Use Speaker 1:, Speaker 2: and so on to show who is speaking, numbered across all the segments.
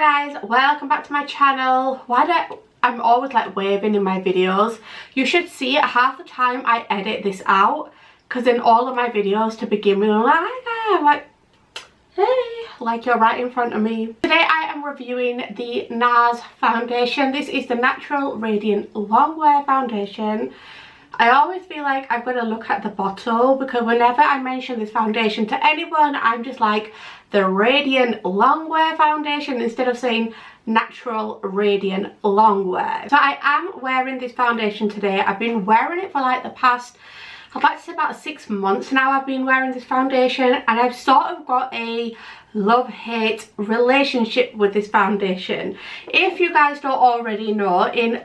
Speaker 1: Hi guys, welcome back to my channel. I'm always like waving in my videos. You should see it half the time I edit this out, because in all of my videos to begin with I'm like, hi guys, I'm like, hey, like you're right in front of me. Today I am reviewing the Nars foundation. This is the Natural Radiant Longwear foundation. I always feel like I've got to look at the bottle, because whenever I mention this foundation to anyone, I'm just like, the Radiant Longwear foundation, instead of saying Natural Radiant Longwear. So I am wearing this foundation today. I've been wearing it for like the past, I'd like to say about 6 months now. I've been wearing this foundation, and I've sort of got a love-hate relationship with this foundation. If you guys don't already know, in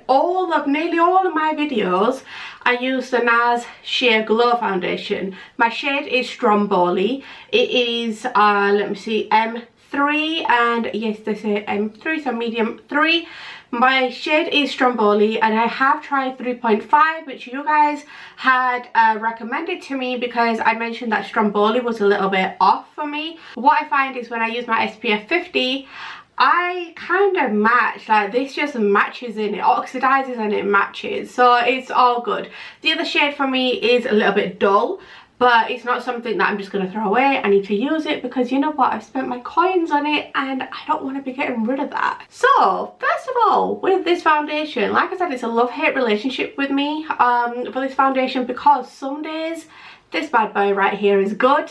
Speaker 1: nearly all of my videos I use the Nars Sheer Glow foundation. My shade is Stromboli. It is let me see, M3, and yes, they say M3, so medium 3. My shade is Stromboli, and I have tried 3.5, which you guys had recommended to me, because I mentioned that Stromboli was a little bit off for me. What I find is when I use my SPF 50, I kind of match, like this just matches in, it oxidizes and it matches, so it's all good. The other shade for me is a little bit dull, but it's not something that I'm just going to throw away. I need to use it, because you know what, I've spent my coins on it and I don't want to be getting rid of that. So first of all, with this foundation, like I said, it's a love-hate relationship with me for this foundation, because some days this bad boy right here is good,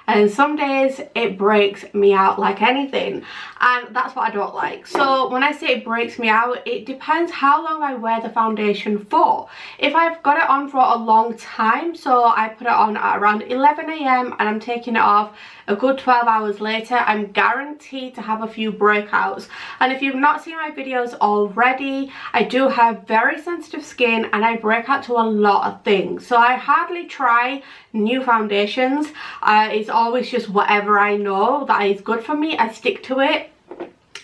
Speaker 1: and some days it breaks me out like anything, and that's what I don't like. So when I say it breaks me out, it depends how long I wear the foundation for. If I've got it on for a long time, so I put it on at around 11 AM and I'm taking it off a good 12 hours later, I'm guaranteed to have a few breakouts. And if you've not seen my videos already, I do have very sensitive skin and I break out to a lot of things, so I hardly try new foundations. It's always just whatever I know that is good for me, I stick to it.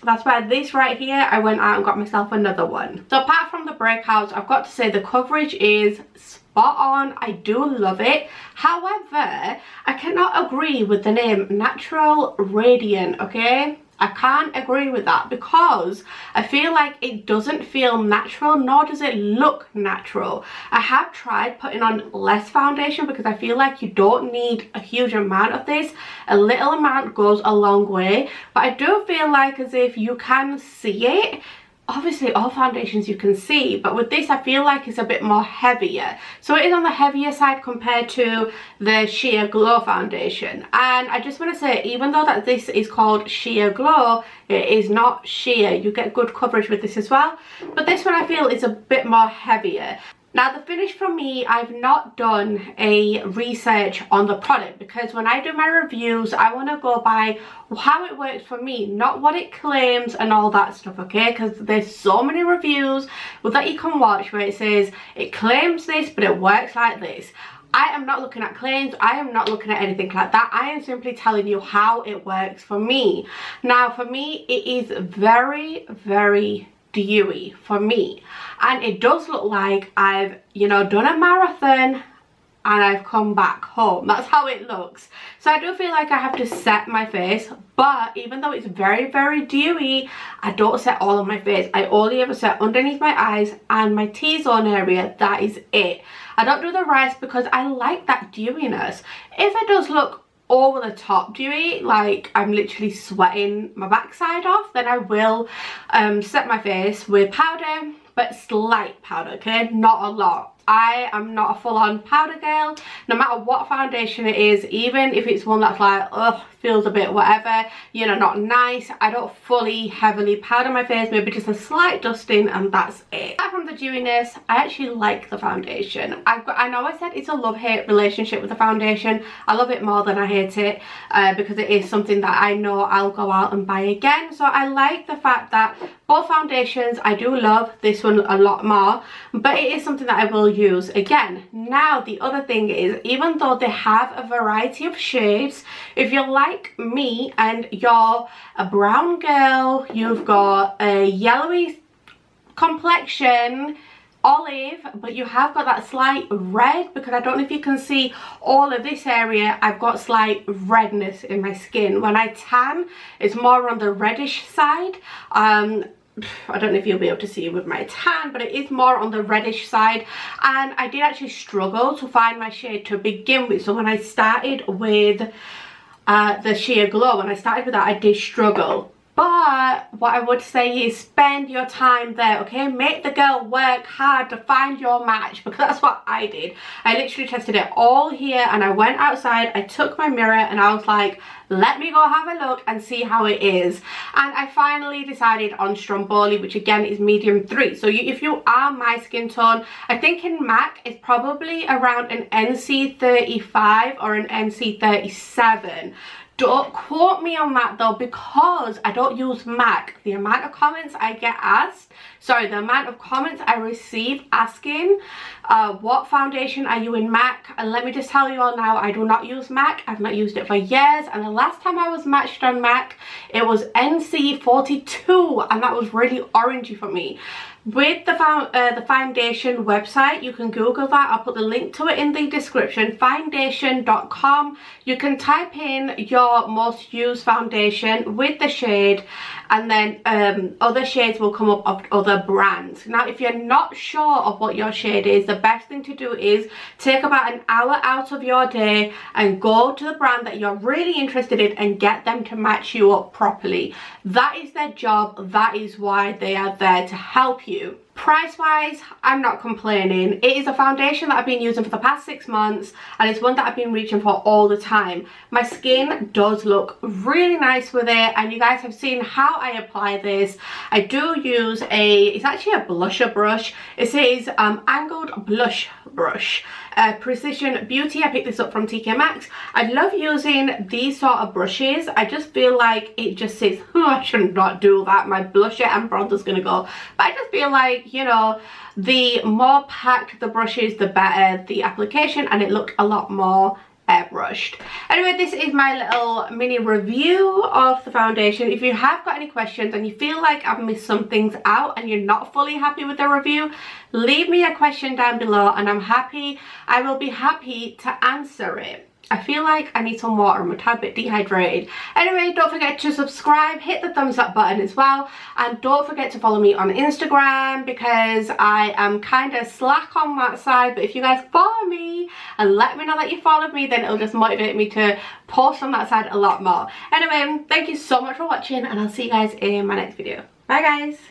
Speaker 1: That's why this right here, I went out and got myself another one. So apart from the breakouts, I've got to say the coverage is spot on. I do love it. However, I cannot agree with the name Natural Radiant, okay? I can't agree with that, because I feel like it doesn't feel natural, nor does it look natural. I have tried putting on less foundation, because I feel like you don't need a huge amount of this. A little amount goes a long way, but I do feel like as if you can see it. Obviously all foundations you can see, but with this I feel like it's a bit more heavier, so it is on the heavier side compared to the Sheer Glow foundation. And I just want to say, even though that this is called Sheer Glow, it is not sheer. You get good coverage with this as well, but this one I feel is a bit more heavier. Now the finish for me, I've not done a research on the product, because when I do my reviews I want to go by how it works for me, not what it claims and all that stuff, okay? Because there's so many reviews that you can watch where it says it claims this but it works like this. I am not looking at claims, I am not looking at anything like that. I am simply telling you how it works for me. Now for me, it is very, very dewy for me, and it does look like I've, you know, done a marathon and I've come back home. That's how it looks. So I do feel like I have to set my face, but even though it's very, very dewy, I don't set all of my face. I only ever set underneath my eyes and my T-zone area. That is it. I don't do the rest, because I like that dewiness. If it does look over the top dewy, like I'm literally sweating my backside off, then I will set my face with powder, but slight powder, okay, not a lot. I am not a full-on powder girl. No matter what foundation it is, even if it's one that's like, ugh, feels a bit whatever, you know, not nice, I don't fully heavily powder my face, maybe just a slight dusting, and that's it. Apart from the dewiness, I actually like the foundation. I know I said it's a love-hate relationship with the foundation. I love it more than I hate it, because it is something that I know I'll go out and buy again. So I like the fact that both foundations, I do love this one a lot more, but it is something that I will use again. Now the other thing is, even though they have a variety of shades, if you're like me and you're a brown girl, you've got a yellowy complexion, olive, but you have got that slight red, because I don't know if you can see all of this area. I've got slight redness in my skin. When I tan, it's more on the reddish side. I don't know if you'll be able to see with my tan, but it is more on the reddish side, and I did actually struggle to find my shade to begin with. So when I started with the Sheer Glow, when I started with that, I did struggle. But what I would say is spend your time there, okay? Make the girl work hard to find your match, because that's what I did. I literally tested it all here, and I went outside, I took my mirror, and I was like, let me go have a look and see how it is. And I finally decided on Stromboli, which again is medium 3. So if you are my skin tone, I think in MAC it's probably around an NC 35 or an NC 37. Don't quote me on that though, because I don't use MAC. The amount of comments I get asked, sorry, the amount of comments I receive asking what foundation are you in MAC, and let me just tell you all now, I do not use MAC. I've not used it for years, and the last time I was matched on MAC, it was NC 42, and that was really orangey for me. With the foundation website, you can Google that. I'll put the link to it in the description. Foundation.com. You can type in your most used foundation with the shade, and then other shades will come up of other brands. Now, if you're not sure of what your shade is, the best thing to do is take about an hour out of your day and go to the brand that you're really interested in and get them to match you up properly. That is their job. That is why they are there, to help you. Price wise, I'm not complaining. It is a foundation that I've been using for the past 6 months, and it's one that I've been reaching for all the time. My skin does look really nice with it, and you guys have seen how I apply this. I do use it's actually a blusher brush. It says angled blush brush, Precision Beauty. I picked this up from TK Maxx. I love using these sort of brushes. I just feel like it just says, oh, I should not do that, my blusher and bronzer's gonna go. But I just feel like, you know, the more packed the brush is, the better the application, and it looked a lot more airbrushed. Anyway, this is my little mini review of the foundation. If you have got any questions and you feel like I've missed some things out and you're not fully happy with the review, leave me a question down below, and I will be happy to answer it. I feel like I need some water. I'm a tad bit dehydrated. Anyway, don't forget to subscribe, hit the thumbs up button as well, and don't forget to follow me on Instagram, because I am kind of slack on that side. But if you guys follow me and let me know that you followed me, then it'll just motivate me to post on that side a lot more. Anyway, thank you so much for watching, and I'll see you guys in my next video. Bye guys.